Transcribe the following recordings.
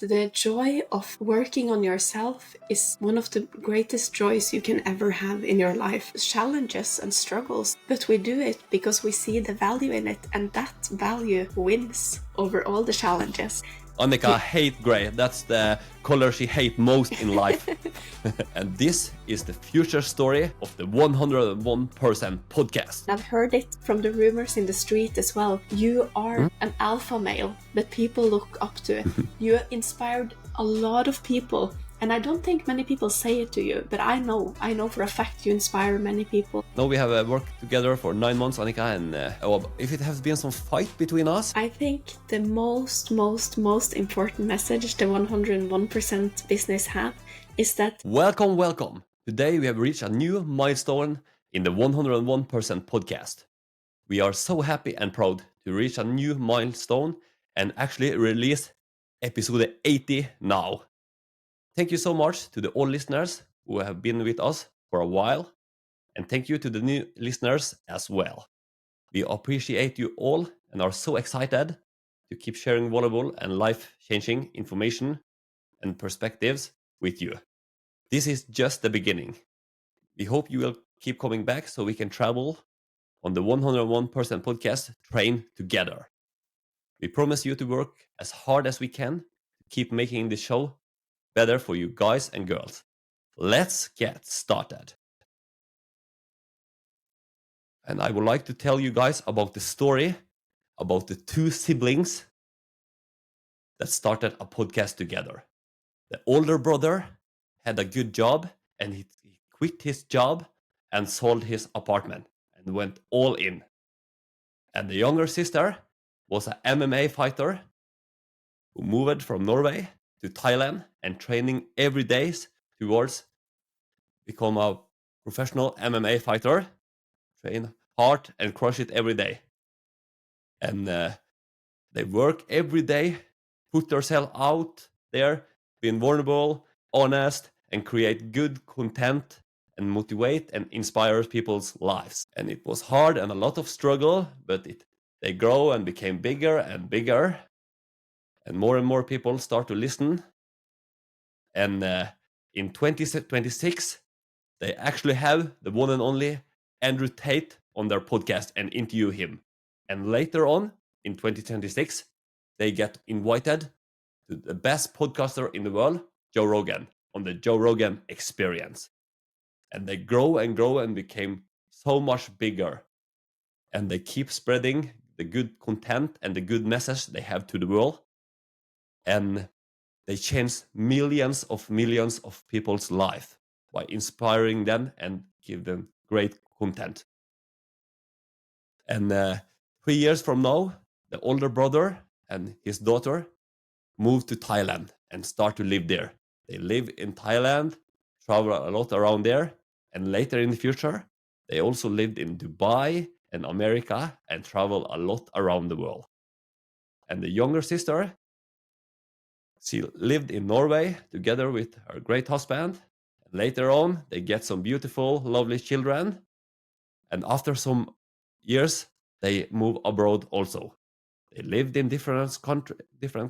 The joy of working on yourself is one of the greatest joys you can ever have in your life. Challenges and struggles, but we do it because we see the value in it, and that value wins over all the challenges. Annika hate grey. That's the color she hates most in life. And this is the future story of the 101% podcast. I've heard it from the rumors in the street as well. You are an alpha male that people look up to. You inspired a lot of people. And I don't think many people say it to you, but I know for a fact you inspire many people. Now we have worked together for 9 months, Annika, and if it has been some fight between us. I think the most important message the 101% business have is that... Welcome. Today we have reached a new milestone in the 101% podcast. We are so happy and proud to reach a new milestone and actually release episode 80 now. Thank you so much to all listeners who have been with us for a while, and thank you to the new listeners as well. We appreciate you all and are so excited to keep sharing valuable and life-changing information and perspectives with you. This is just the beginning. We hope you will keep coming back so we can travel on the 101% podcast train together. We promise you to work as hard as we can to keep making the show better for you guys and girls. Let's get started. And I would like to tell you guys about the story about the two siblings that started a podcast together. The older brother had a good job and he quit his job and sold his apartment and went all in. And the younger sister was an MMA fighter who moved from Norway to Thailand and training every day towards become a professional MMA fighter, train hard and crush it every day. And they work every day, put themselves out there, being vulnerable, honest, and create good content and motivate and inspire people's lives. And it was hard and a lot of struggle, but they grow and became bigger and bigger. And more people start to listen. And in 2026, they actually have the one and only Andrew Tate on their podcast and interview him. And later on, in 2026, they get invited to the best podcaster in the world, Joe Rogan, on the Joe Rogan Experience. And they grow and became so much bigger. And they keep spreading the good content and the good message they have to the world. And they change millions of people's life by inspiring them and give them great content. And 3 years from now, the older brother and his daughter moved to Thailand and start to live there. They live in Thailand, travel a lot around there, and later in the future, they also lived in Dubai and America and travel a lot around the world. And the younger sister, she lived in Norway together with her great husband. And later on, they get some beautiful, lovely children. And after some years, they move abroad also. They lived in different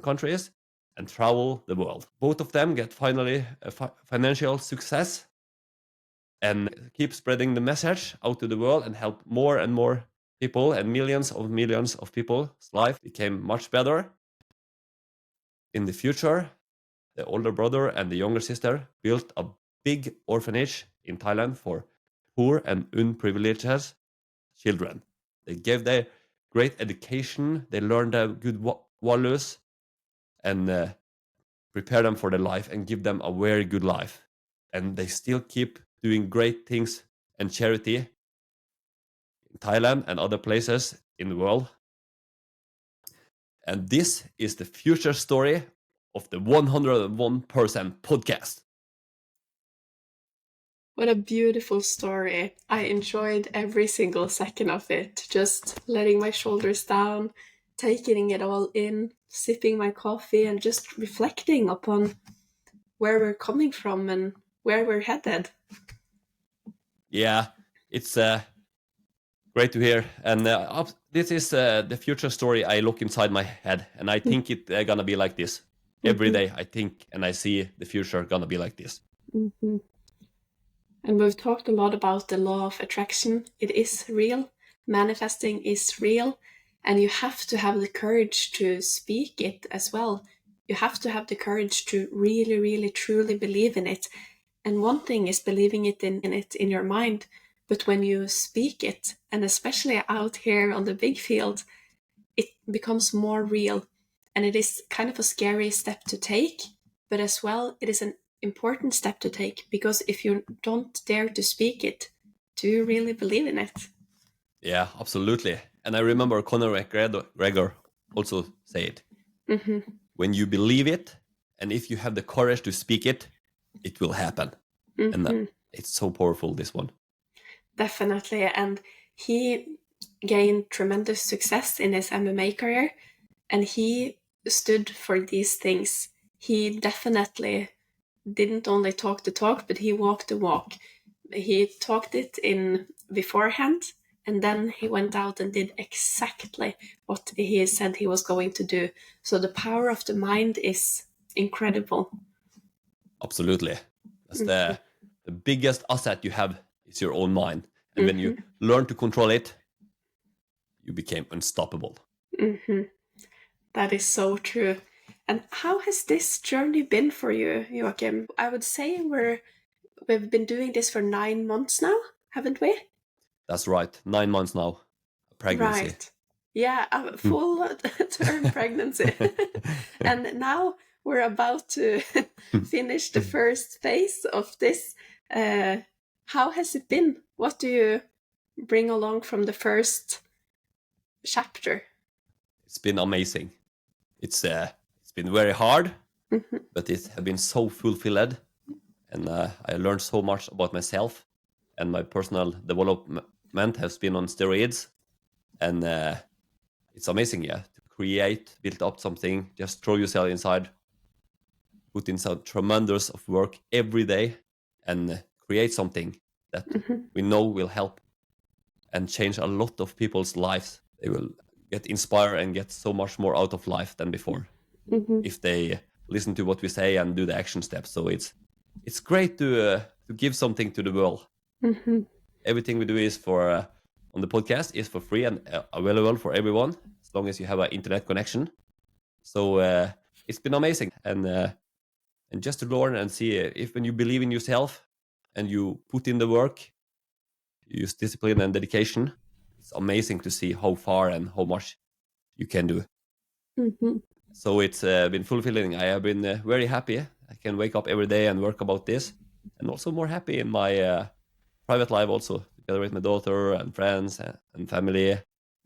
countries and travel the world. Both of them get finally a financial success and keep spreading the message out to the world and help more and more people, and millions of people's life became much better. In the future, the older brother and the younger sister built a big orphanage in Thailand for poor and unprivileged children. They gave their great education, they learned their good values, and prepare them for their life and give them a very good life. And they still keep doing great things and charity in Thailand and other places in the world. And this is the future story of the 101% podcast. What a beautiful story. I enjoyed every single second of it. Just letting my shoulders down, taking it all in, sipping my coffee, and just reflecting upon where we're coming from and where we're headed. Yeah, it's great to hear. And this is the future story I look inside my head, and I think it's gonna be like this. Every day I think and I see the future gonna be like this. Mm-hmm. And we've talked a lot about the law of attraction. It is real. Manifesting is real. And you have to have the courage to speak it as well. You have to have the courage to really, really, truly believe in it. And one thing is believing it in your mind. But when you speak it, and especially out here on the big field, it becomes more real. And it is kind of a scary step to take, but as well, it is an important step to take, because if you don't dare to speak it, do you really believe in it? Yeah, absolutely. And I remember Conor McGregor also say it. Mm-hmm. When you believe it, and if you have the courage to speak it, it will happen. Mm-hmm. And it's so powerful, this one. Definitely. And he gained tremendous success in his MMA career, and he stood for these things. He definitely didn't only talk the talk, but he walked the walk. He talked it in beforehand, and then he went out and did exactly what he said he was going to do. So the power of the mind is incredible. Absolutely. That's the biggest asset you have is your own mind. And when you Mm-hmm. learn to control it, you became unstoppable. Mm-hmm. That is so true. And how has this journey been for you, Joakim? I would say we've been doing this for 9 months now, haven't we? That's right. 9 months now. Pregnancy. Right. Yeah, a full term pregnancy. And now we're about to finish the first phase of this. How has it been? What do you bring along from the first chapter? It's been amazing. It's been very hard, Mm-hmm. but it has been so fulfilled. And I learned so much about myself, and my personal development has been on steroids. And it's amazing, yeah, to create, build up something, just throw yourself inside, put in some tremendous of work every day, and create something that Mm-hmm. we know will help and change a lot of people's lives. They will get inspired and get so much more out of life than before Mm-hmm. if they listen to what we say and do the action steps. So it's great to give something to the world. Mm-hmm. Everything we do is for on the podcast is for free and available for everyone as long as you have an internet connection. So it's been amazing, and just to learn and see if when you believe in yourself and you put in the work, you use discipline and dedication. It's amazing to see how far and how much you can do. Mm-hmm. So it's been fulfilling. I have been very happy. I can wake up every day and work about this, and also more happy in my private life, also together with my daughter and friends and family.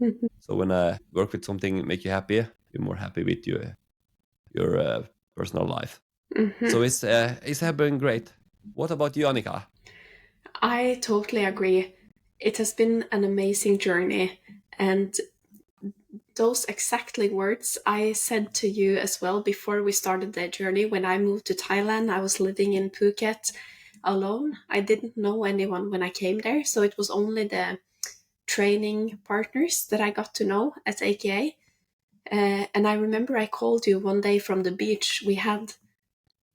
Mm-hmm. So when I work with something make you happy, you're more happy with your personal life. Mm-hmm. So it's been great. What about you, Annika? I totally agree. It has been an amazing journey, and those exactly words I said to you as well before we started the journey. When I moved to Thailand, I was living in Phuket alone. I didn't know anyone when I came there, so it was only the training partners that I got to know at AKA. And I remember I called you one day from the beach. We had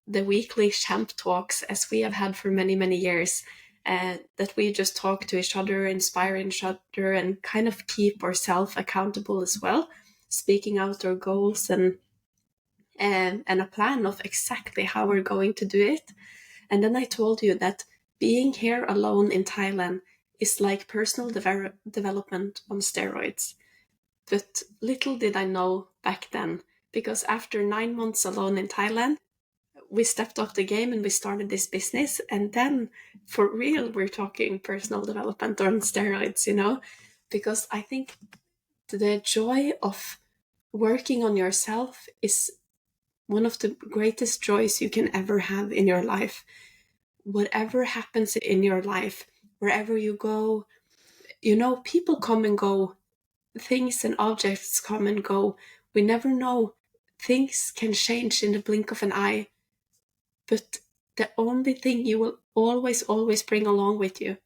the weekly champ talks, as we have had for many, many years, that we just talk to each other, inspire each other, and kind of keep ourselves accountable as well, speaking out our goals and a plan of exactly how we're going to do it. And then I told you that being here alone in Thailand is like personal development on steroids. But little did I know back then, because after 9 months alone in Thailand, we stepped up the game and we started this business. And then for real, we're talking personal development on steroids, because I think the joy of working on yourself is one of the greatest joys you can ever have in your life. Whatever happens in your life, wherever you go, people come and go, things and objects come and go. We never know. Things can change in the blink of an eye. But the only thing you will always, always bring along with you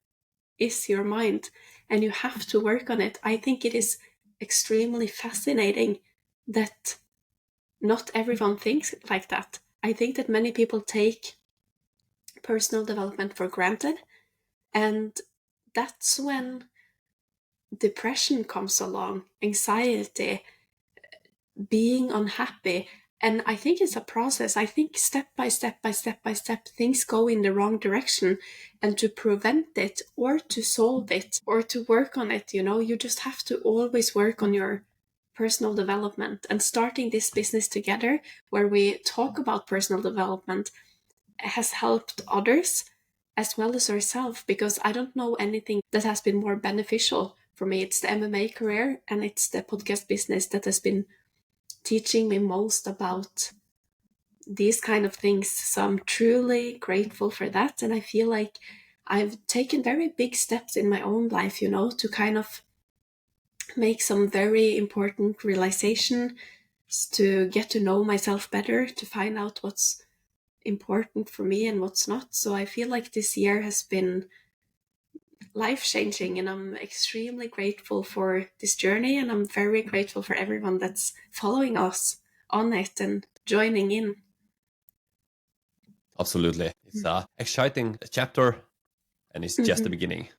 is your mind. And you have to work on it. I think it is extremely fascinating that not everyone thinks like that. I think that many people take personal development for granted, and that's when depression comes along, anxiety, being unhappy. And I think it's a process. I think step by step by step by step, things go in the wrong direction. And to prevent it or to solve it or to work on it, you just have to always work on your personal development. And starting this business together, where we talk about personal development, has helped others as well as ourselves, because I don't know anything that has been more beneficial for me. It's the MMA career and it's the podcast business that has been teaching me most about these kind of things. So I'm truly grateful for that. And I feel like I've taken very big steps in my own life, to kind of make some very important realization, to get to know myself better, to find out what's important for me and what's not. So I feel like this year has been life-changing, and I'm extremely grateful for this journey, and I'm very grateful for everyone that's following us on it and joining in. Absolutely. It's an exciting chapter, and it's just the beginning.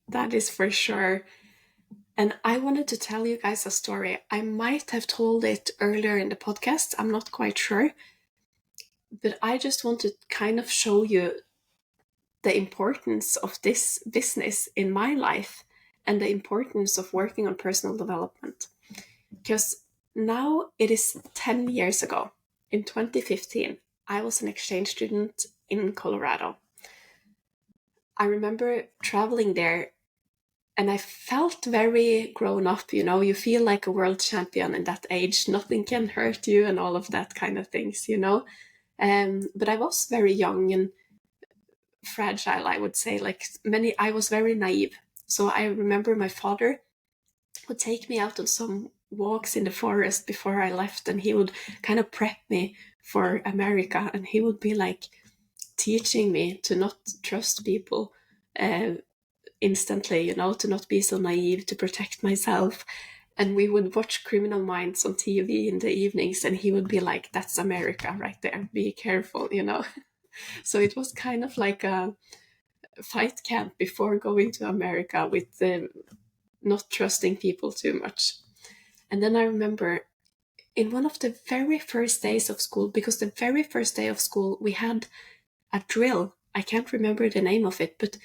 That is for sure. And I wanted to tell you guys a story. I might have told it earlier in the podcast, I'm not quite sure, but I just want to kind of show you the importance of this business in my life and the importance of working on personal development. Because now it is 10 years ago, in 2015, I was an exchange student in Colorado. I remember traveling there and I felt very grown up, you feel like a world champion in that age, nothing can hurt you and all of that kind of things, but I was very young and fragile, I would say. I was very naive. So I remember my father would take me out on some walks in the forest before I left, and he would kind of prep me for America, and he would be like teaching me to not trust people instantly, to not be so naive, to protect myself. And we would watch Criminal Minds on TV in the evenings, and he would be like, that's America right there, be careful. So it was kind of like a fight camp before going to America, with not trusting people too much. And then I remember in one of the very first days of school, because the very first day of school we had a drill. I can't remember the name of it, but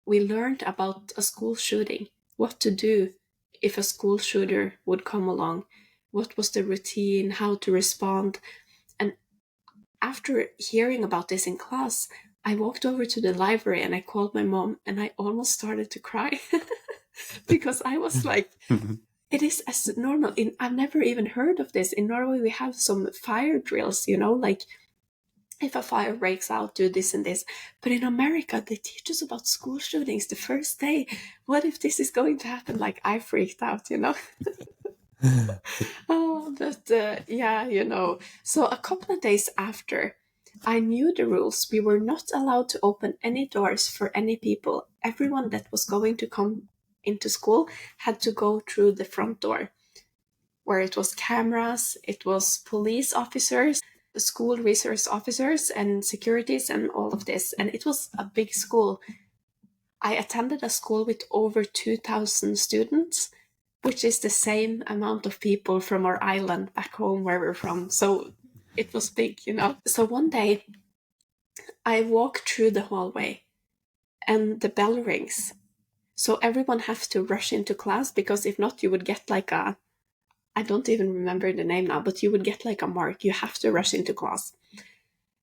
we learned about a school shooting, what to do if a school shooter would come along, what was the routine, how to respond. And after hearing about this in class, I walked over to the library and I called my mom, and I almost started to cry because I was like, it is as normal. I've never even heard of this. In Norway, we have some fire drills, like if a fire breaks out, do this and this. But in America, they teach us about school shootings the first day. What if this is going to happen? Like, I freaked out, Oh, but yeah. So a couple of days after, I knew the rules. We were not allowed to open any doors for any people. Everyone that was going to come into school had to go through the front door, where it was cameras, it was police officers, school resource officers, and securities, and all of this. And it was a big school. I attended a school with over 2,000 students, which is the same amount of people from our island back home where we're from. So it was big, So one day I walk through the hallway and the bell rings. So everyone has to rush into class, because if not, you would get like I don't even remember the name now, but you would get like a mark. You have to rush into class.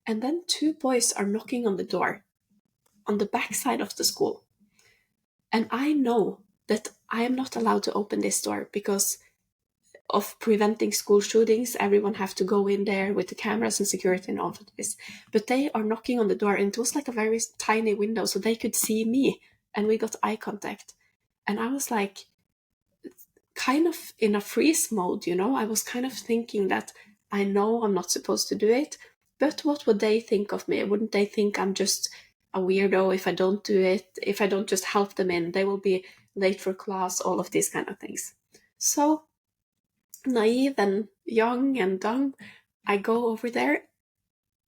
And then two boys are knocking on the door on the back side of the school. And I know that I am not allowed to open this door because of preventing school shootings. Everyone have to go in there with the cameras and security and all of this. But they are knocking on the door, and it was like a very tiny window, so they could see me, and we got eye contact. And I was like, kind of in a freeze mode, I was kind of thinking that I know I'm not supposed to do it, but what would they think of me? Wouldn't they think I'm just a weirdo if I don't do it? If I don't just help them in, they will be late for class, all of these kind of things. So naive and young and dumb, I go over there.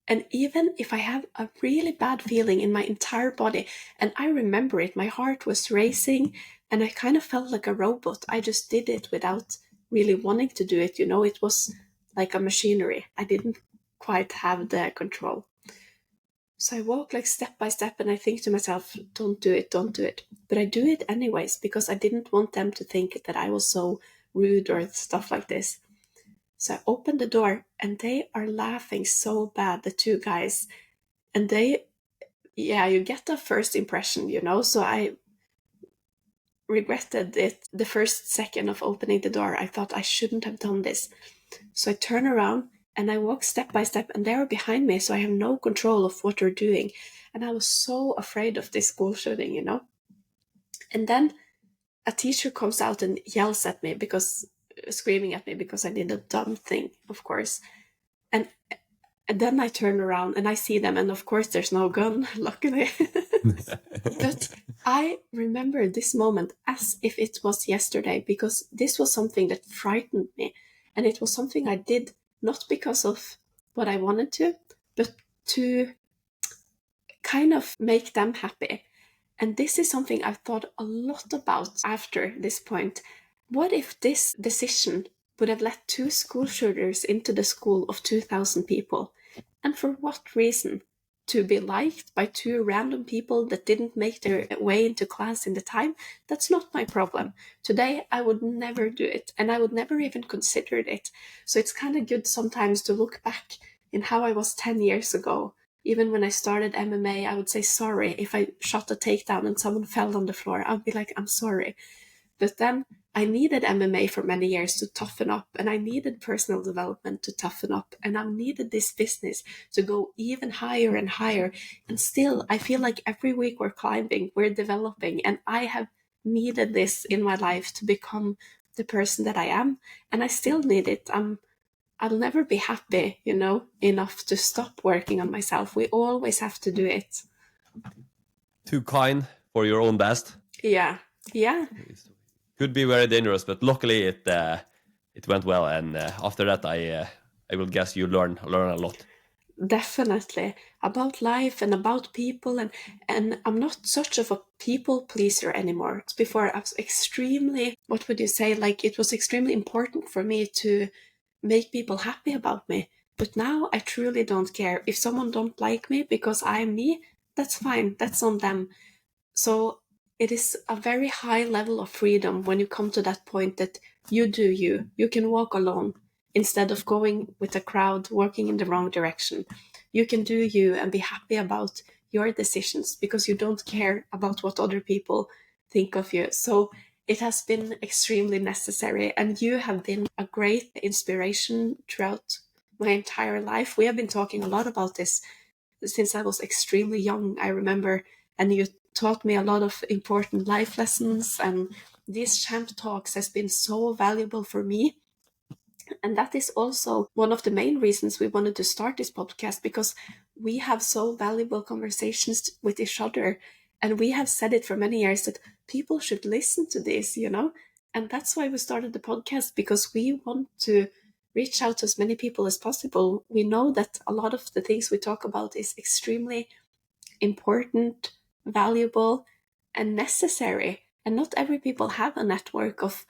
And even if I have a really bad feeling in my entire body, and I remember it, my heart was racing and I kind of felt like a robot. I just did it without really wanting to do it. It was like a machinery. I didn't quite have the control. So I walk like step by step and I think to myself, don't do it, don't do it. But I do it anyways because I didn't want them to think that I was so rude or stuff like this. So I open the door and they are laughing so bad, the two guys. And you get the first impression. So I regretted it the first second of opening the door. I thought I shouldn't have done this. So I turn around and I walk step by step and they're behind me. So I have no control of what they're doing. And I was so afraid of this school shooting. And then a teacher comes out and yells at me screaming at me because I did a dumb thing, of course. And then I turn around and I see them, and of course there's no gun, luckily. But I remember this moment as if it was yesterday, because this was something that frightened me. And it was something I did not because of what I wanted to, but to kind of make them happy. And this is something I've thought a lot about after this point. What if this decision would have let 2 school shooters into the school of 2,000 people? And for what reason? To be liked by 2 random people that didn't make their way into class in the time? That's not my problem. Today, I would never do it, and I would never even consider it. So it's kind of good sometimes to look back in how I was 10 years ago. Even when I started MMA, I would say sorry. If I shot a takedown and someone fell on the floor, I'd be like, I'm sorry. But then I needed MMA for many years to toughen up, and I needed personal development to toughen up, and I needed this business to go even higher and higher. And still, I feel like every week we're climbing, we're developing, and I have needed this in my life to become the person that I am, and I still need it. I'll never be happy, enough to stop working on myself. We always have to do it. Too kind for your own best. Yeah. Could be very dangerous, but luckily it went well, and after that I will guess you learn a lot. Definitely, about life and about people, and I'm not such of a people pleaser anymore. Before I was extremely, what would you say, like it was extremely important for me to make people happy about me. But now I truly don't care. If someone don't like me because I'm me, that's fine. That's on them. So it is a very high level of freedom when you come to that point that you do you. You can walk alone instead of going with a crowd, working in the wrong direction. You can do you and be happy about your decisions because you don't care about what other people think of you. So it has been extremely necessary, and you have been a great inspiration throughout my entire life. We have been talking a lot about this since I was extremely young, I remember, and you taught me a lot of important life lessons, and these champ talks has been so valuable for me. And that is also one of the main reasons we wanted to start this podcast, because we have so valuable conversations with each other. And we have said it for many years that people should listen to this. And that's why we started the podcast, because we want to reach out to as many people as possible. We know that a lot of the things we talk about is extremely important, valuable, and necessary. And not every people have a network of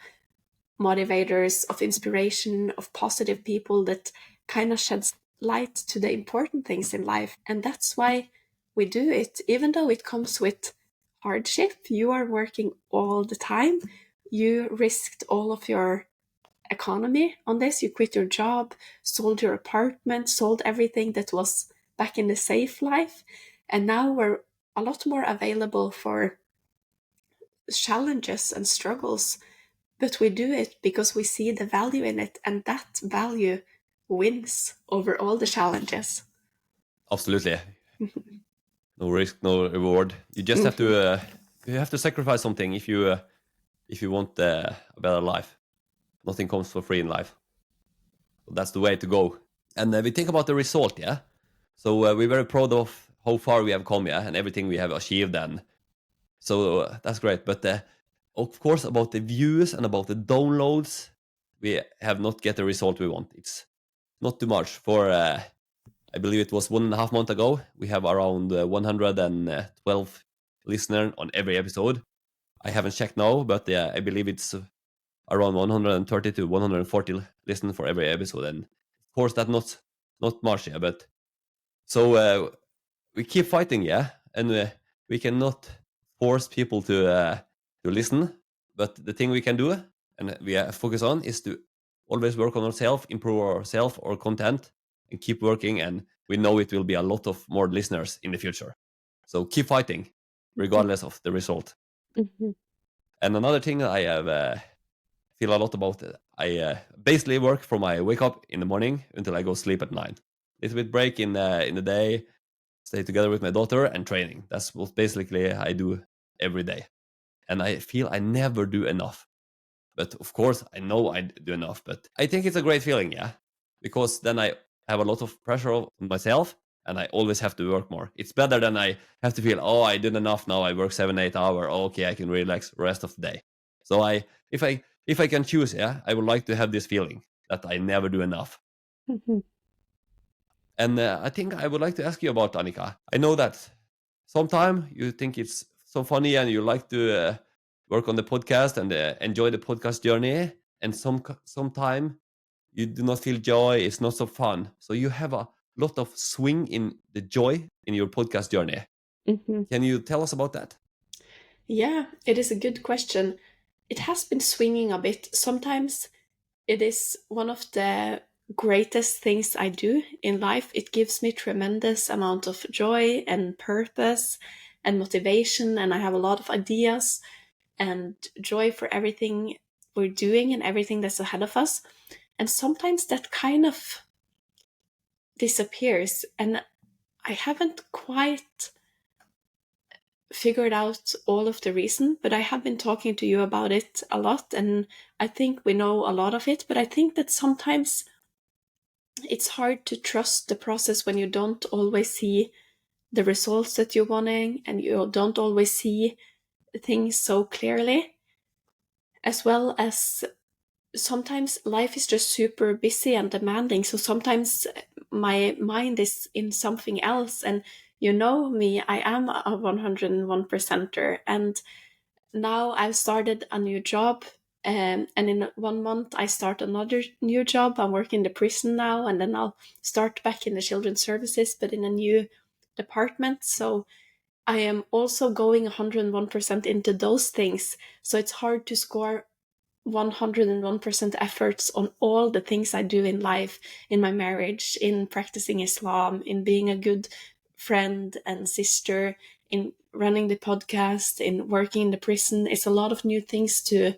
motivators, of inspiration, of positive people that kind of sheds light to the important things in life. And that's why we do it, even though it comes with hardship. You are working all the time. You risked all of your economy on this. You quit your job, sold your apartment, sold everything that was back in the safe life. And now we're a lot more available for challenges and struggles. But we do it because we see the value in it, and that value wins over all the challenges. Absolutely. No risk, no reward. You just have to sacrifice something if you want a better life. Nothing comes for free in life. So that's the way to go. And we think about the result, yeah. So we're very proud of how far we have come, yeah, and everything we have achieved, and so that's great. But of course, about the views and about the downloads, we have not get the result we want. It's not too much. For I believe it was 1.5 months ago, we have around 112 listeners on every episode. I haven't checked now, but I believe it's around 130 to 140 listen for every episode. And of course, that's not much, yeah. But so we keep fighting, yeah, and we cannot force people to listen. But the thing we can do and we focus on is to always work on ourselves, improve ourselves, our content, and keep working. And we know it will be a lot of more listeners in the future. So keep fighting, regardless of the result. Mm-hmm. And another thing I have feel a lot about it. I basically work from I wake up in the morning until I go sleep at 9. Little bit break in the day, stay together with my daughter, and training. That's what basically I do every day. And I feel I never do enough. But of course, I know I do enough. But I think it's a great feeling, yeah, because then I have a lot of pressure on myself, and I always have to work more. It's better than I have to feel, oh, I did enough now. I work 7-8 hours. Oh, okay, I can relax the rest of the day. So if I can choose, yeah, I would like to have this feeling that I never do enough. Mm-hmm. And I think I would like to ask you about Annika. I know that sometimes you think it's so funny and you like to work on the podcast and enjoy the podcast journey, and sometime you do not feel joy. It's not so fun. So you have a lot of swing in the joy in your podcast journey. Mm-hmm. Can you tell us about that? Yeah, it is a good question. It has been swinging a bit. Sometimes it is one of the greatest things I do in life. It gives me tremendous amount of joy and purpose and motivation, and I have a lot of ideas and joy for everything we're doing and everything that's ahead of us. And sometimes that kind of disappears, and I haven't quite figured out all of the reason, but I have been talking to you about it a lot, and I think we know a lot of it. But I think that sometimes it's hard to trust the process when you don't always see the results that you're wanting, and you don't always see things so clearly, as well as sometimes life is just super busy and demanding. So sometimes my mind is in something else, and you know me, I am a 101%er, and now I've started a new job. And in 1 month, I start another new job. I'm working in the prison now, and then I'll start back in the children's services, but in a new department. So I am also going 101% into those things. So it's hard to score 101% efforts on all the things I do in life, in my marriage, in practicing Islam, in being a good friend and sister, in running the podcast, in working in the prison. It's a lot of new things to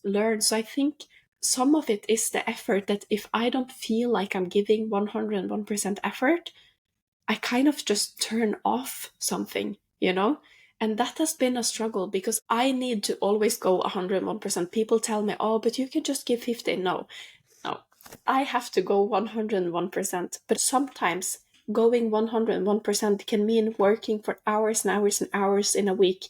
learn. So I think some of it is the effort, that if I don't feel like I'm giving 101% effort, I kind of just turn off something, you know? And that has been a struggle because I need to always go 101%. People tell me, oh, but you can just give 50. No, no. I have to go 101%. But sometimes going 101% can mean working for hours and hours and hours in a week.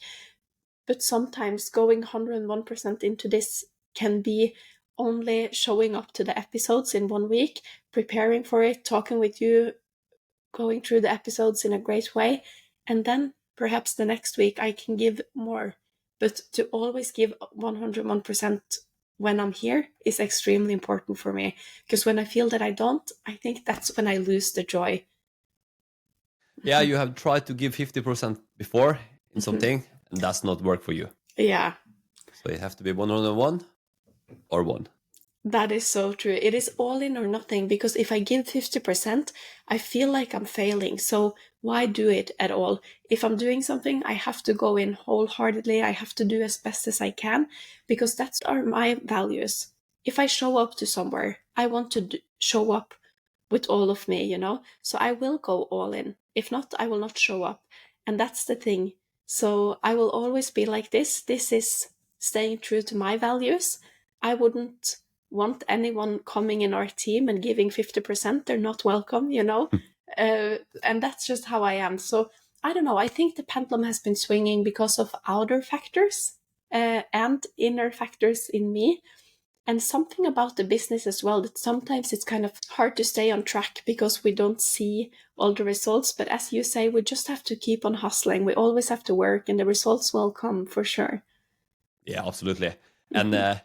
But sometimes going 101% into this can be only showing up to the episodes in 1 week, preparing for it, talking with you, going through the episodes in a great way, and then perhaps the next week I can give more. But to always give 101% when I'm here is extremely important for me, because when I feel that I don't, I think that's when I lose the joy. Yeah, you have tried to give 50% before in Mhm. something, and that's not work for you. Yeah, So you have to be 101 or one. that is so true. It is all in or nothing, because if I give 50%, I feel like I'm failing. So why do it at all? If I'm doing something, I have to go in wholeheartedly. I have to do as best as I can, because that's are my values. If I show up to somewhere, I want to show up with all of me, you know? So I will go all in. If not, I will not show up. And that's the thing. So I will always be like this. This is staying true to my values. I wouldn't want anyone coming in our team and giving 50%. They're not welcome, you know? And that's just how I am. So I don't know. I think the pendulum has been swinging because of outer factors and inner factors in me. And something about the business as well, that sometimes it's kind of hard to stay on track because we don't see all the results. But as you say, we just have to keep on hustling. We always have to work, and the results will come for sure. Yeah, absolutely. And of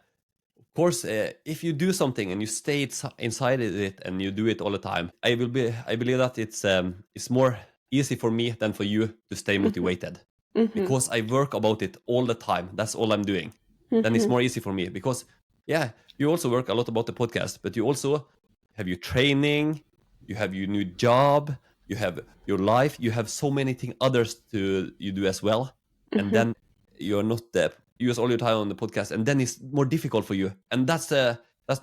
course, if you do something and you stay inside it and you do it all the time, I believe that it's more easy for me than for you to stay motivated. Because I work about it all the time. That's all I'm doing. Then it's more easy for me because, yeah, you also work a lot about the podcast, but you also have your training, you have your new job, you have your life, you have so many things others you do as well, and then you're not use all your time on the podcast, and then it's more difficult for you, and that's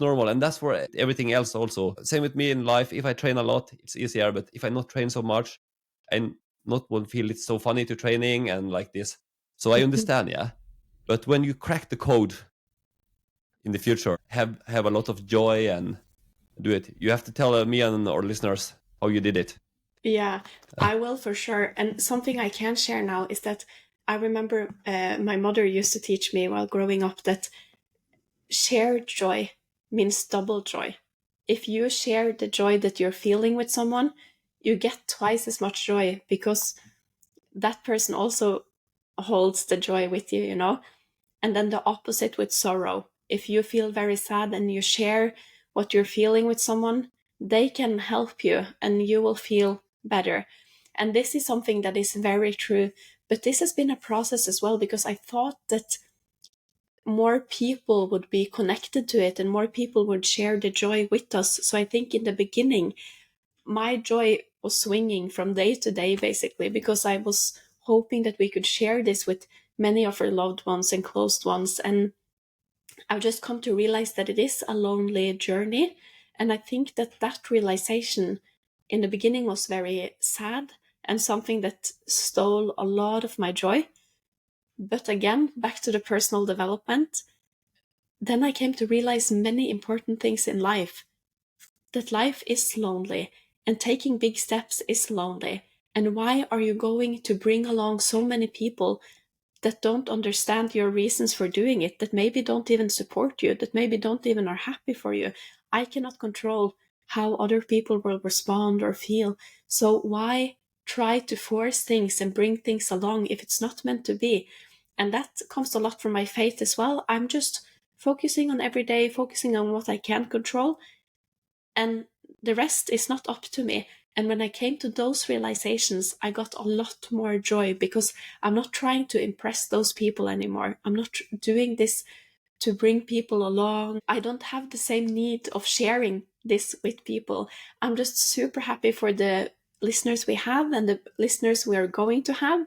normal, and that's for everything else also. Same with me in life. If I train a lot, it's easier, but if I not train so much, I not won't feel it's so funny to training and like this. So I understand, yeah. But when you crack the code in the future, have a lot of joy and do it. You have to tell me and our listeners how you did it. Yeah, I will for sure. And something I can share now is that I remember my mother used to teach me while growing up that shared joy means double joy. If you share the joy that you're feeling with someone, you get twice as much joy because that person also holds the joy with you, you know? And then the opposite with sorrow. If you feel very sad and you share what you're feeling with someone, they can help you and you will feel better. And this is something that is very true. But this has been a process as well because I thought that more people would be connected to it and more people would share the joy with us. So I think in the beginning, my joy was swinging from day to day, basically, because I was hoping that we could share this with many of our loved ones and close ones. And I've just come to realize that it is a lonely journey. And I think that that realization in the beginning was very sad and something that stole a lot of my joy. But again, back to the personal development, then I came to realize many important things in life. That life is lonely and taking big steps is lonely. And why are you going to bring along so many people that don't understand your reasons for doing it, that maybe don't even support you, that maybe don't even are happy for you? I cannot control how other people will respond or feel. So why try to force things and bring things along if it's not meant to be? And that comes a lot from my faith as well. I'm just focusing on every day, focusing on what I can control, and the rest is not up to me. And when I came to those realizations, I got a lot more joy because I'm not trying to impress those people anymore. I'm not doing this to bring people along. I don't have the same need of sharing this with people. I'm just super happy for the listeners we have and the listeners we are going to have.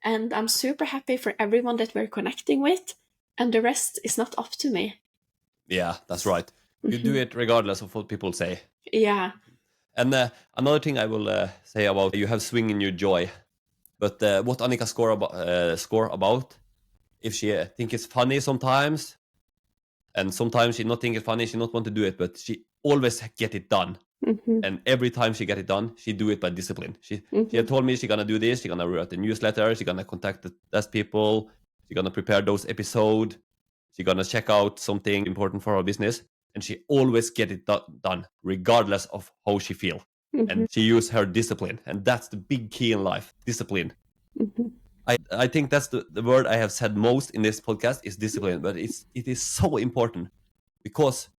And I'm super happy for everyone that we're connecting with. And the rest is not up to me. Yeah, that's right. You do it regardless of what people say. Yeah. And another thing I will say about you have swing in your joy, but what Annika score about, if she think it's funny sometimes, and sometimes she not think it's funny, she not want to do it, but she always get it done. And every time she get it done, she do it by discipline. She had told me she gonna do this, she gonna write the newsletter, she gonna contact the best people, she gonna prepare those episodes, she gonna check out something important for her business, and she always get it done regardless of how she feel. And she use her discipline, and that's the big key in life, discipline. I think that's the word I have said most in this podcast is discipline, but it is so important because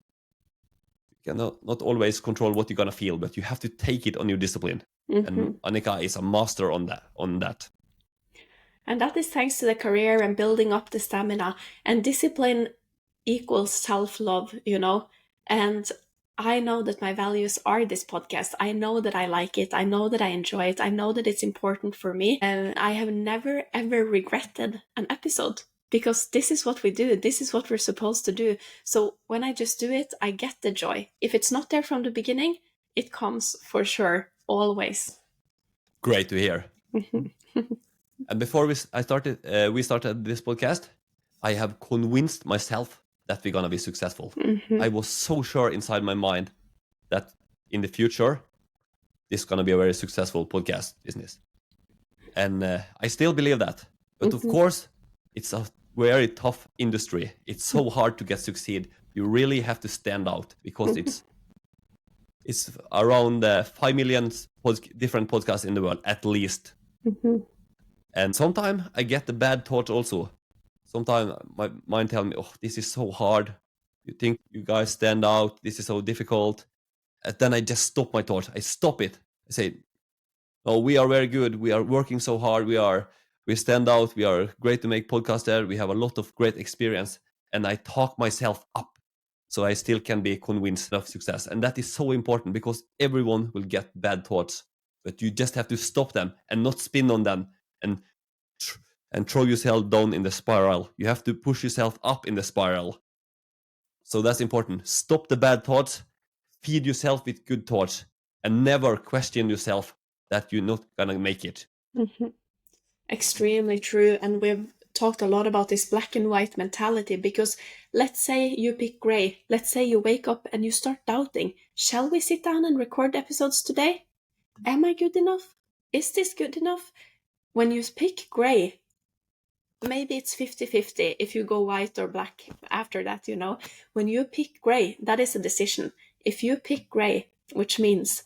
you cannot not always control what you're gonna feel, but you have to take it on your discipline. And Annika is a master on that. And that is thanks to the career and building up the stamina. And discipline equals self-love, you know. And I know that my values are this podcast. I know that I like it. I know that I enjoy it. I know that it's important for me. And I have never, ever regretted an episode because this is what we do. This is what we're supposed to do. So when I just do it, I get the joy. If it's not there from the beginning, it comes for sure, always. Great to hear. And before we started this podcast, I have convinced myself that we're gonna be successful. I was so sure inside my mind that in the future, this is gonna be a very successful podcast business, and I still believe that. But of course, it's a very tough industry. It's so hard to succeed. You really have to stand out, because it's around 5 million different podcasts in the world, at least. And sometimes I get the bad thoughts also. Sometimes my mind tells me, oh, this is so hard. You think you guys stand out. This is so difficult. And then I just stop my thoughts. I stop it. I say, oh, we are very good. We are working so hard. We stand out. We are great to make podcasts there. We have a lot of great experience. And I talk myself up so I still can be convinced of success. And that is so important, because everyone will get bad thoughts, but you just have to stop them and not spin on them and throw yourself down in the spiral. You have to push yourself up in the spiral. So that's important. Stop the bad thoughts, feed yourself with good thoughts, and never question yourself that you're not gonna make it. Extremely true. And we've talked a lot about this black and white mentality, because let's say you pick gray. Let's say you wake up and you start doubting. Shall we sit down and record episodes today? Am I good enough? Is this good enough? When you pick gray, maybe it's 50-50 if you go white or black after that, you know. When you pick gray, that is a decision. If you pick gray, which means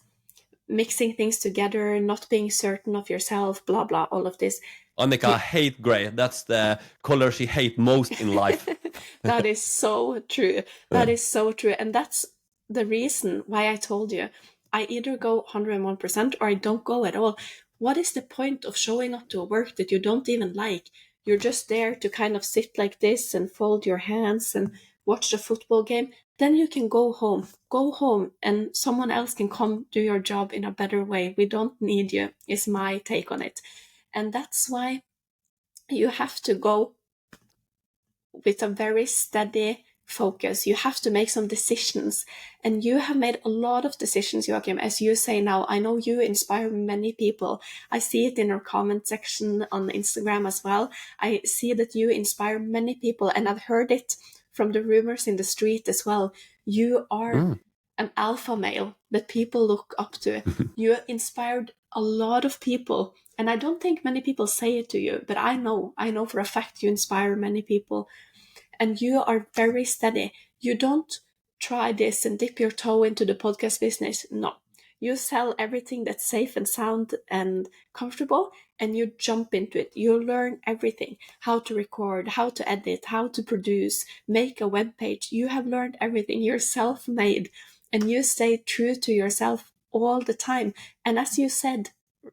mixing things together, not being certain of yourself, blah, blah, all of this. Annika hate gray. That's the color she hate most in life. That is so true. That is so true. And that's the reason why I told you, I either go 101% or I don't go at all. What is the point of showing up to a work that you don't even like? You're just there to kind of sit like this and fold your hands and watch the football game. Then you can go home. Go home and someone else can come do your job in a better way. We don't need you, is my take on it. And that's why you have to go with a very steady focus. You have to make some decisions. And you have made a lot of decisions, Joakim. As you say now, I know you inspire many people. I see it in your comment section on Instagram as well. I see that you inspire many people, and I've heard it from the rumors in the street as well. You are an alpha male that people look up to. You inspired a lot of people. And I don't think many people say it to you, but I know for a fact you inspire many people. And you are very steady. You don't try this and dip your toe into the podcast business. No. You sell everything that's safe and sound and comfortable, and you jump into it. You learn everything. How to record, how to edit, how to produce, make a web page. You have learned everything. You're self-made, and you stay true to yourself all the time. And as you said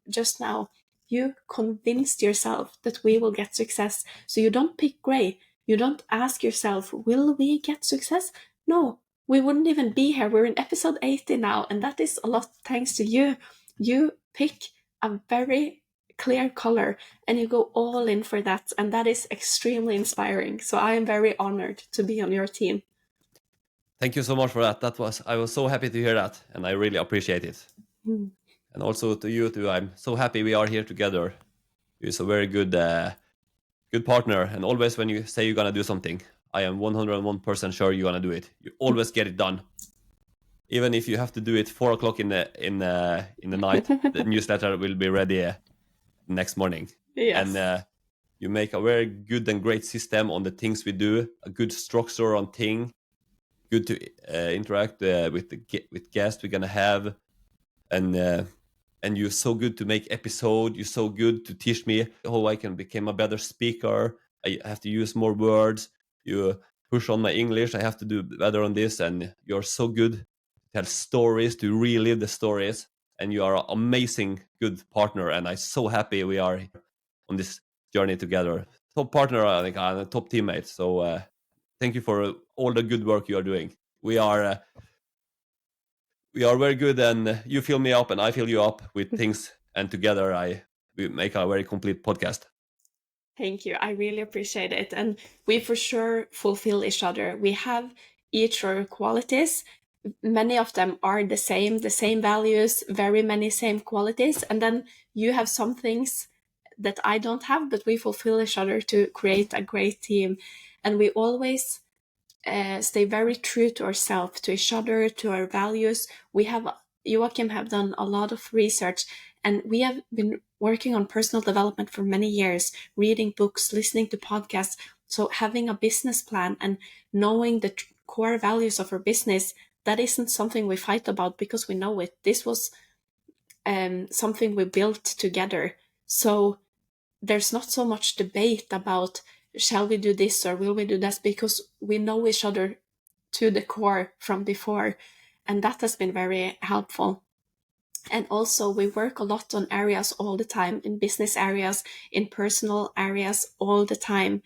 just now, you convinced yourself that we will get success. So you don't pick gray. You don't ask yourself, will we get success? No, we wouldn't even be here. We're in episode 80 now, and that is a lot thanks to you. You pick a very clear color and you go all in for that, and that is extremely inspiring. So I am very honored to be on your team. Thank you so much for that. I was so happy to hear that, and I really appreciate it. And also to you too. I'm so happy we are here together. You're a very good partner, and always when you say you're gonna do something, I am 101% sure you're gonna do it. You always get it done, even if you have to do it 4 o'clock in the night. The newsletter will be ready next morning. Yes. And you make a very good and great system on the things we do, a good structure on thing, good to interact with guests we're gonna have, and you're so good to make episode. You're so good to teach me how I can become a better speaker. I have to use more words. You push on my English. I have to do better on this. And you're so good to tell stories, to relive the stories. And you are an amazing, good partner. And I'm so happy we are on this journey together. Top partner, I think, and a top teammate. So thank you for all the good work you are doing. We are very good, and you fill me up and I fill you up with things, and together we make a very complete podcast. Thank you. I really appreciate it. And we for sure fulfill each other. We have each our qualities. Many of them are the same values, very many same qualities. And then you have some things that I don't have, but we fulfill each other to create a great team. And we always stay very true to ourselves, to each other, to our values. Joakim have done a lot of research, and we have been working on personal development for many years, reading books, listening to podcasts. So having a business plan and knowing the core values of our business, that isn't something we fight about because we know it. This was something we built together. So there's not so much debate about shall we do this or will we do that, because we know each other to the core from before, and that has been very helpful. And also we work a lot on areas all the time, in business areas, in personal areas all the time.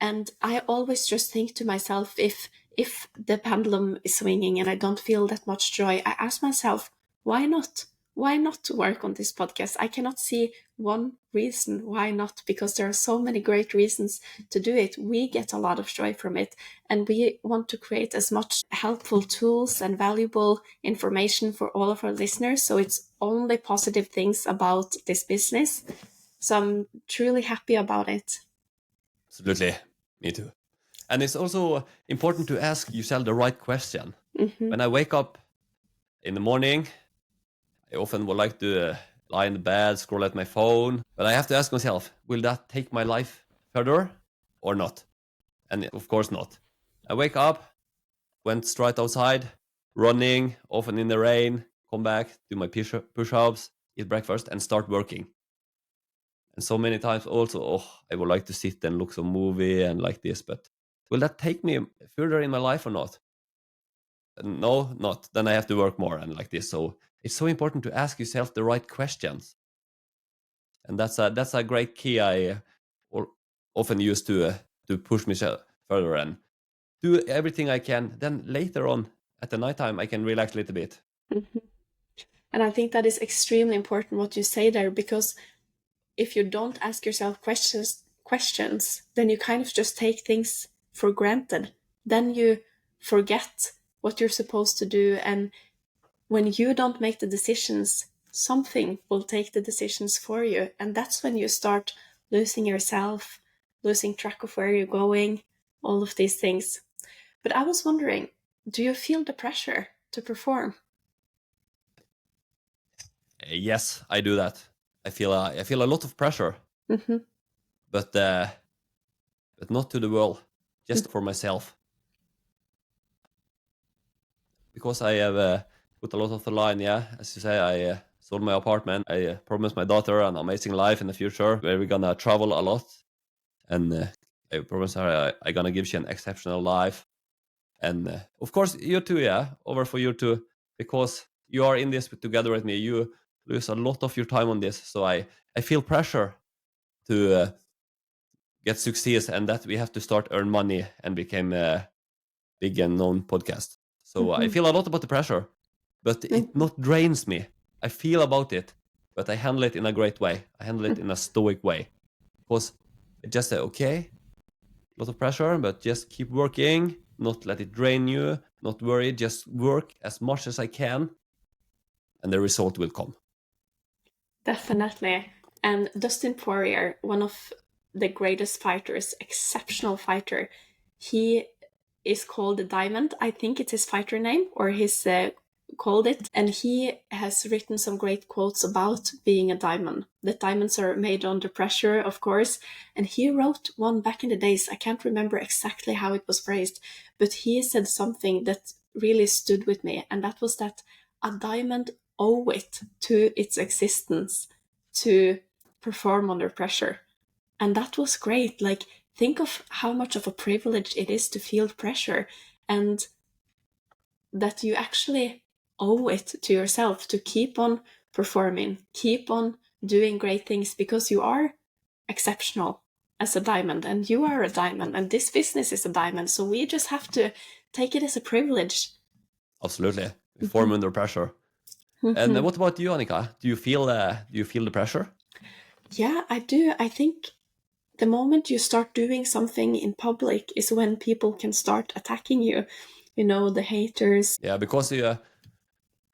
And I always just think to myself, if the pendulum is swinging and I don't feel that much joy, I ask myself, why not? Why not work on this podcast? I cannot see one reason why not, because there are so many great reasons to do it. We get a lot of joy from it, and we want to create as much helpful tools and valuable information for all of our listeners. So it's only positive things about this business. So I'm truly happy about it. Absolutely. Me too. And it's also important to ask yourself the right question. Mm-hmm. When I wake up in the morning, I often would like to lie in the bed, scroll at my phone. But I have to ask myself, will that take my life further or not? And of course not. I wake up, went straight outside, running, often in the rain, come back, do my push-ups, eat breakfast, and start working. And so many times also, I would like to sit and look some movie and like this, but will that take me further in my life or not? No, not. Then I have to work more and like this. So it's so important to ask yourself the right questions. And that's a great key I often use to push myself further and do everything I can. Then later on at the nighttime, I can relax a little bit. Mm-hmm. And I think that is extremely important what you say there, because if you don't ask yourself questions, then you kind of just take things for granted. Then you forget what you're supposed to do, and when you don't make the decisions, something will take the decisions for you, and that's when you start losing yourself, losing track of where you're going, all of these things. But I was wondering, do you feel the pressure to perform? Yes, I do that. I feel a lot of pressure, Mm-hmm. but not to the world, just for myself. Because I have put a lot of the line. Yeah, as you say, I sold my apartment. I promised my daughter an amazing life in the future, where we're gonna travel a lot, and I promised her I'm gonna give she an exceptional life. And of course, you too. Yeah, over for you too, because you are in this together with me. You lose a lot of your time on this, so I feel pressure to get success, and that we have to start earn money and become a big and known podcast. So I Mm-hmm. feel a lot about the pressure, but it not drains me. I feel about it, but I handle it in a great way. I handle it in a stoic way, because I just say, okay, a lot of pressure, but just keep working, not let it drain you, not worry, just work as much as I can, and the result will come. Definitely. And Dustin Poirier, one of the greatest fighters, exceptional fighter, he is called the Diamond. I think it's his fighter name, or his called it. And he has written some great quotes about being a diamond. That diamonds are made under pressure, of course. And he wrote one back in the days. I can't remember exactly how it was phrased, but he said something that really stood with me. And that was that a diamond owe it to its existence to perform under pressure. And that was great. Like, think of how much of a privilege it is to feel pressure, and that you actually owe it to yourself to keep on performing, keep on doing great things, because you are exceptional as a diamond, and you are a diamond, and this business is a diamond. So we just have to take it as a privilege. Absolutely, we form under pressure. And what about you, Annika? Do you feel the pressure? Yeah, I do. I think the moment you start doing something in public is when people can start attacking you. You know, the haters. Yeah, because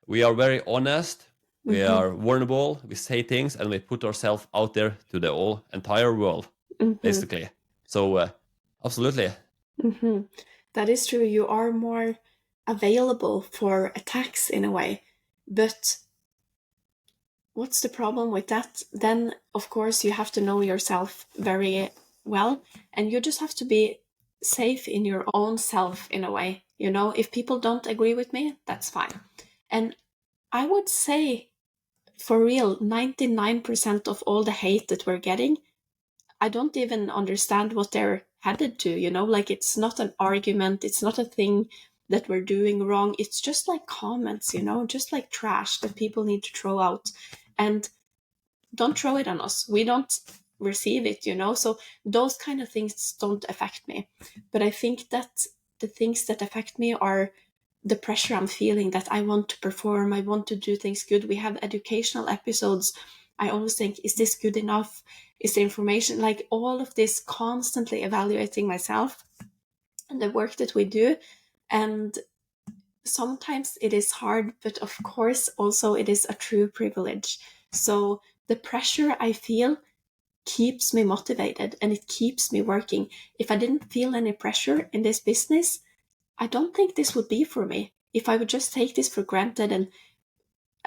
we are very honest, we are vulnerable, we say things, and we put ourselves out there to the whole entire world, basically. So absolutely. That is true. You are more available for attacks in a way. But what's the problem with that? Then, of course, you have to know yourself very well, and you just have to be safe in your own self in a way. You know, if people don't agree with me, that's fine. And I would say, for real, 99% of all the hate that we're getting, I don't even understand what they're headed to, you know, like it's not an argument, it's not a thing that we're doing wrong. It's just like comments, you know, just like trash that people need to throw out. And don't throw it on us. We don't receive it, you know, so those kind of things don't affect me. But I think that the things that affect me are the pressure I'm feeling, that I want to perform, I want to do things good. We have educational episodes. I always think, is this good enough? Is the information, like all of this, constantly evaluating myself and the work that we do. And sometimes it is hard, but of course also it is a true privilege. So the pressure I feel keeps me motivated and it keeps me working. If I didn't feel any pressure in this business, I don't think this would be for me. If I would just take this for granted, and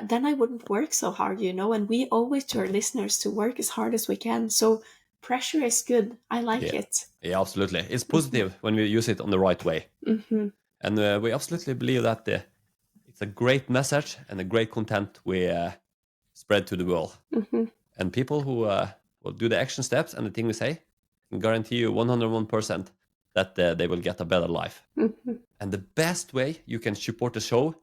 then I wouldn't work so hard, you know, and we owe it to our listeners to work as hard as we can. So pressure is good. I like it. Yeah, absolutely. It's positive when we use it on the right way. Mm-hmm. And we absolutely believe that it's a great message and a great content we spread to the world. Mm-hmm. And people who will do the action steps and the thing we say, can guarantee you 101% that they will get a better life. Mm-hmm. And the best way you can support the show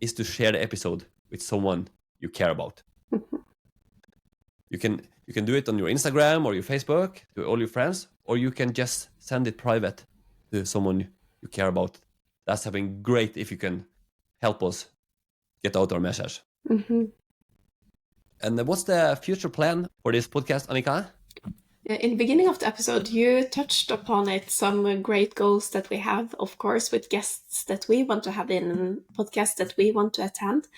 is to share the episode with someone you care about. Mm-hmm. You can do it on your Instagram or your Facebook to all your friends, or you can just send it private to someone you care about. That's having great if you can help us get out our message. Mm-hmm. And what's the future plan for this podcast, Annika? In the beginning of the episode, you touched upon it, some great goals that we have, of course, with guests that we want to have in, podcasts that we want to attend.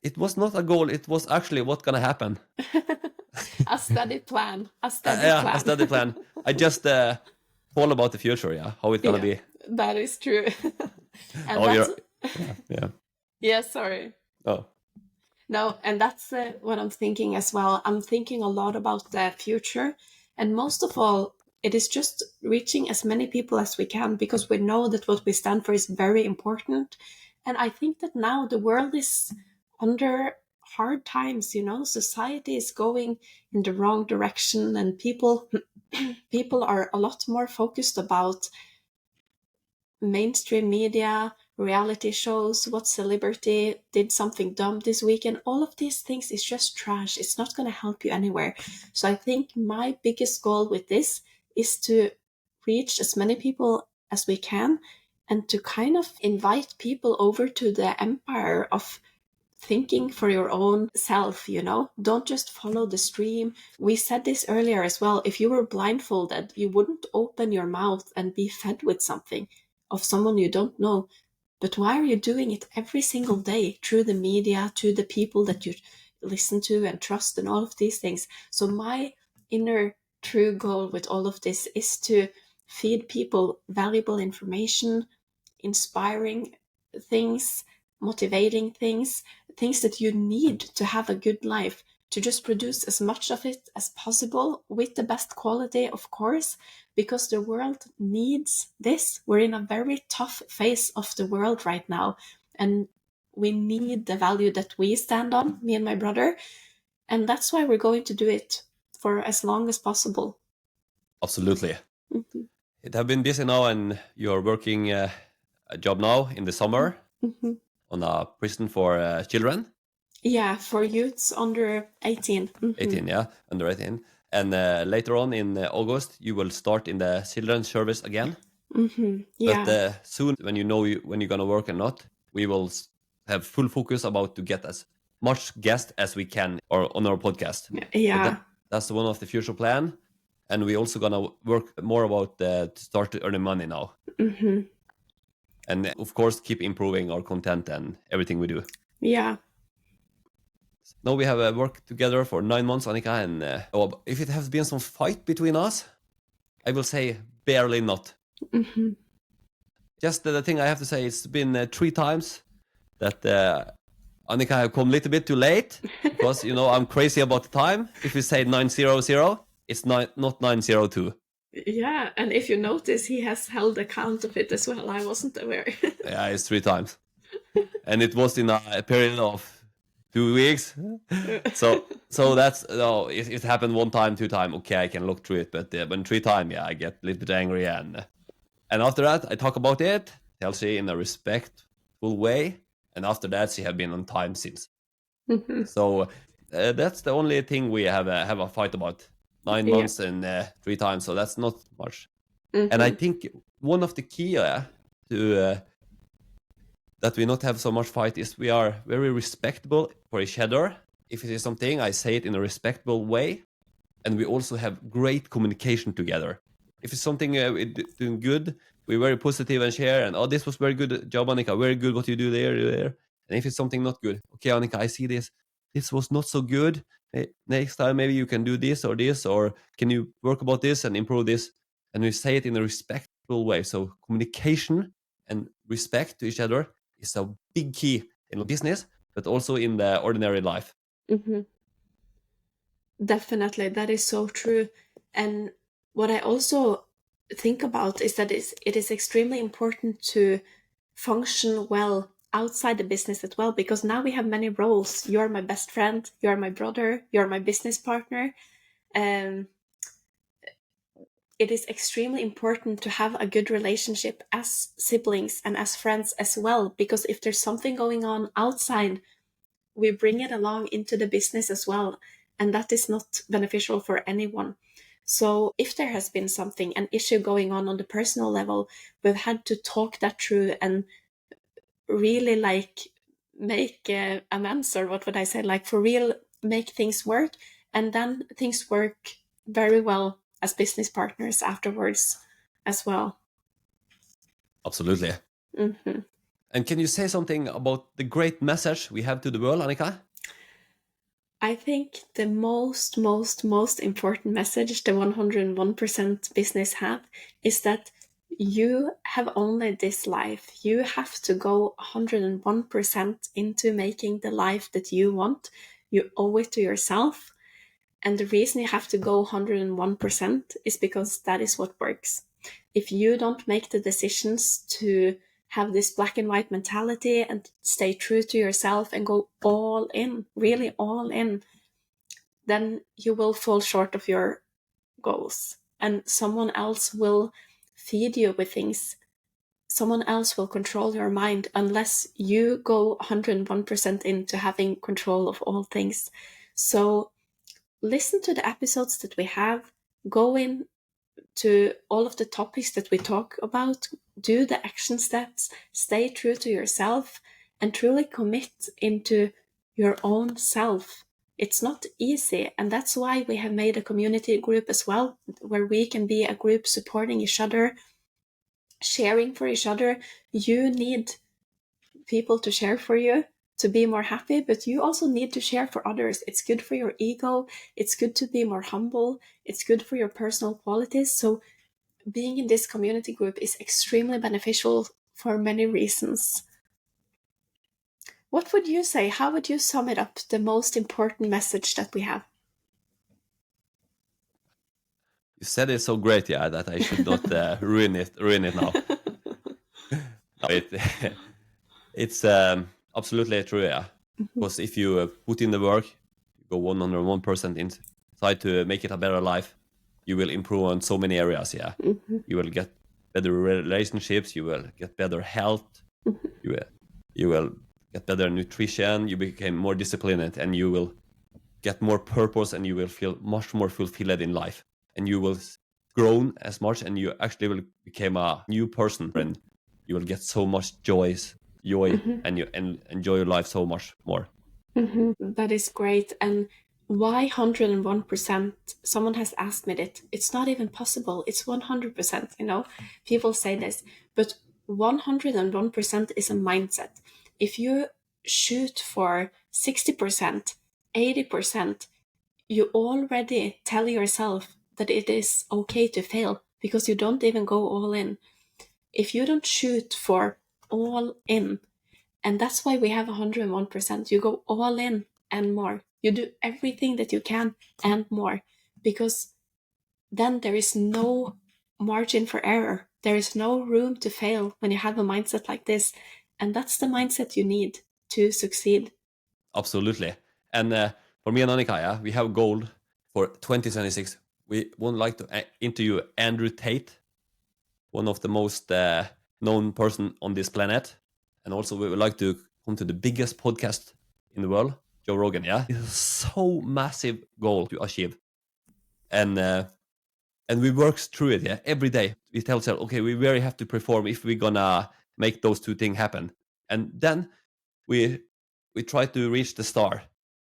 It was not a goal, it was actually what's going to happen. A study plan. A study plan. I just thought about the future, how it's going to be. That is true. And yeah, sorry. Oh. No, and that's what I'm thinking as well. I'm thinking a lot about the future. And most of all, it is just reaching as many people as we can, because we know that what we stand for is very important. And I think that now the world is under hard times, you know, society is going in the wrong direction, and people are a lot more focused about mainstream media, reality shows, what celebrity did something dumb this weekend. All of these things is just trash. It's not going to help you anywhere. So I think my biggest goal with this is to reach as many people as we can, and to kind of invite people over to the empire of thinking for your own self, you know. Don't just follow the stream. We said this earlier as well. If you were blindfolded, you wouldn't open your mouth and be fed with something of someone you don't know. But why are you doing it every single day through the media, to the people that you listen to and trust and all of these things? So my inner true goal with all of this is to feed people valuable information, inspiring things, motivating things that you need to have a good life, to just produce as much of it as possible with the best quality, of course, because the world needs this. We're in a very tough phase of the world right now, and we need the value that we stand on, me and my brother, and that's why we're going to do it for as long as possible. Absolutely. Mm-hmm. It have been busy now, and you're working a job now in the summer on a prison for children. Yeah, for youths under 18. 18, yeah, under 18. And later on in August, you will start in the children's service again. Yeah. But soon, when you know when you're going to work or not, we will have full focus about to get as much guests as we can on our podcast. Yeah. That's one of the future plan. And we also going to work more about to start to earn money now. And of course, keep improving our content and everything we do. Yeah. Now we have worked together for 9 months, Annika, and if it has been some fight between us, I will say barely not. Just the thing I have to say, it's been 3 times that Annika have come a little bit too late, because, you know, I'm crazy about the time. If we say 9:00, it's not 9:02. Yeah, and if you notice, he has held account of it as well. I wasn't aware. Yeah, it's 3 times. And it was in a period of 2 weeks. So that's no, it happened 1 time, 2 time. Okay, I can look through it, but when 3 time, yeah, I get a little bit angry, and after that, I talk about it, tell she in a respectful way, and after that, she have been on time since. Mhm. So that's the only thing we have a fight about. 9 months and 3 times, so that's not much. And I Mhm. think one of the key to that we not have so much fight is we are very respectable for each other. If it is something, I say it in a respectable way, and we also have great communication together. If it's something we're doing good, we're very positive and share. And oh, this was very good job, Annika. Very good what you do there. And if it's something not good, okay, Annika, I see this. This was not so good. Next time, maybe you can do this, or can you work about this and improve this? And we say it in a respectful way. So communication and respect to each other is a big key in business, but also in the ordinary life. Mhm. Definitely, that is so true. And what I also think about is that it is extremely important to function well outside the business as well, because now we have many roles. You're my best friend, you're my brother, you're my business partner. Um, it is extremely important to have a good relationship as siblings and as friends as well, because if there's something going on outside, we bring it along into the business as well, and that is not beneficial for anyone. So if there has been something, an issue going on the personal level, we've had to talk that through and really like make amends, or what would I say, like for real, make things work, and then things work very well as business partners afterwards as well. Absolutely. Hmm. And can you say something about the great message we have to the world, Annika? I think the most important message the 101% business have is that you have only this life. You have to go 101% into making the life that you want. You owe it to yourself. And the reason you have to go 101% is because that is what works. If you don't make the decisions to have this black and white mentality and stay true to yourself and go all in, really all in, then you will fall short of your goals. And someone else will feed you with things. Someone else will control your mind unless you go 101% into having control of all things. So listen to the episodes that we have, go in to all of the topics that we talk about, do the action steps, stay true to yourself, and truly commit into your own self. It's not easy, and that's why we have made a community group as well, where we can be a group supporting each other, sharing for each other. You need people to share for you to be more happy, but you also need to share for others. It's good for your ego, it's good to be more humble, it's good for your personal qualities. So being in this community group is extremely beneficial for many reasons. What would you say? How would you sum it up, the most important message that we have? You said it so great, yeah, that I should not ruin it now. No, it's absolutely true, yeah. Because if you put in the work, you go 101% inside to make it a better life, you will improve on so many areas, yeah. Mhm. You will get better relationships, you will get better health, you will get better nutrition, you become more disciplined, and you will get more purpose, and you will feel much more fulfilled in life, and you will grown as much, and you actually will become a new person, and you will get so much joy, Mhm. and you enjoy your life so much more. That is great. And why 101%? Someone has asked me that. It's not even possible. It's 100%, People say this, but 101% is a mindset. If you shoot for 60%, 80%, you already tell yourself that it is okay to fail because you don't even go all in. If you don't shoot for all in, and that's why we have 101%. You go all in and more. You do everything that you can and more, because then there is no margin for error. There is no room to fail when you have a mindset like this. And that's the mindset you need to succeed. Absolutely. And for me and Annika, yeah, we have a goal for 2026. We would like to interview Andrew Tate, one of the most known person on this planet. And also we would like to come to the biggest podcast in the world, Joe Rogan, yeah? It's a so massive goal to achieve. And we work through it, yeah, every day. We tell ourselves, okay, we really have to perform if we're gonna make those two things happen. And then we try to reach the star,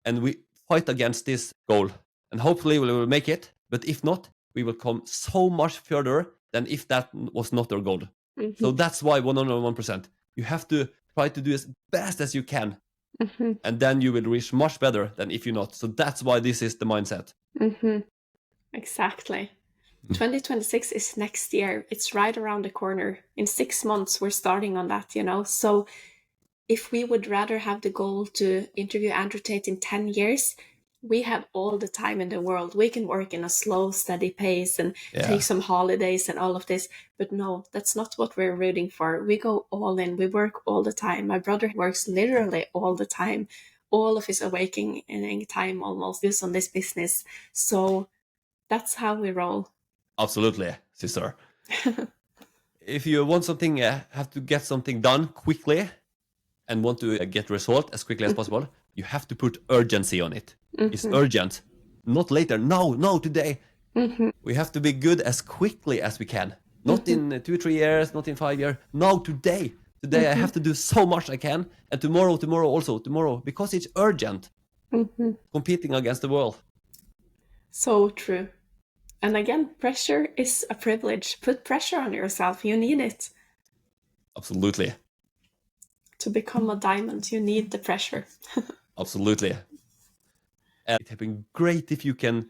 and we fight against this goal. And hopefully we will make it. But if not, we will come so much further than if that was not our goal. Mm-hmm. So that's why 101%. You have to try to do as best as you can. Mm-hmm. And then you will reach much better than if you're not. So that's why this is the mindset. Mm-hmm. Exactly. 2026 is next year. It's right around the corner. In 6 months, we're starting on that, you know. So if we would rather have the goal to interview Andrew Tate in 10 years, we have all the time in the world. We can work in a slow, steady pace and take some holidays and all of this. But no, that's not what we're rooting for. We go all in. We work all the time. My brother works literally all the time. All of his awakening time almost is on this business. So that's how we roll. Absolutely, sister. If you want something, have to get something done quickly and want to get result as quickly as possible, you have to put urgency on it. Mm-hmm. It's urgent. Not later. No, today. Mm-hmm. We have to be good as quickly as we can. Not in 2-3 years, not in 5 years. No, today. Today I have to do so much I can. And tomorrow also, because it's urgent. Competing against the world. So true. And again, pressure is a privilege. Put pressure on yourself. You need it. Absolutely. To become a diamond, you need the pressure. Absolutely. And it would be great if you can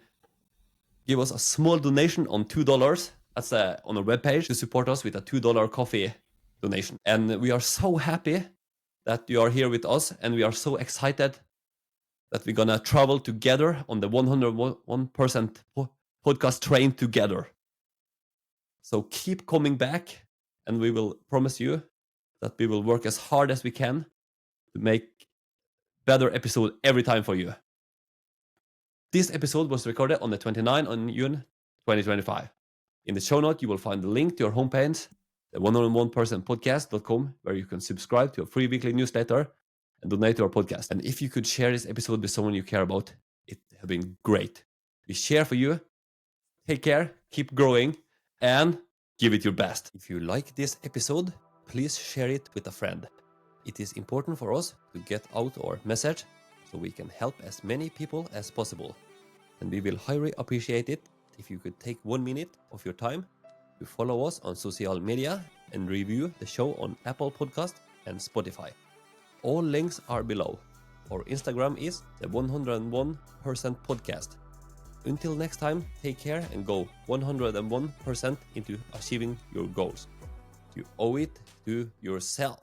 give us a small donation on $2. That's on our webpage to support us with a $2 coffee donation. And we are so happy that you are here with us, and we are so excited that we're gonna travel together on the 101% podcast train together. So keep coming back, and we will promise you that we will work as hard as we can to make better episode every time for you. This episode was recorded on the 29th of June 2025. In the show note, you will find the link to our homepage, the 101percentpodcast.com, where you can subscribe to a free weekly newsletter and donate to our podcast. And if you could share this episode with someone you care about, it would have been great. We share for you. Take care, keep growing, and give it your best. If you like this episode, please share it with a friend. It is important for us to get out our message so we can help as many people as possible. And we will highly appreciate it if you could take 1 minute of your time to follow us on social media and review the show on Apple Podcast and Spotify. All links are below. Our Instagram is the 101% podcast. Until next time, take care and go 101% into achieving your goals. You owe it to yourself.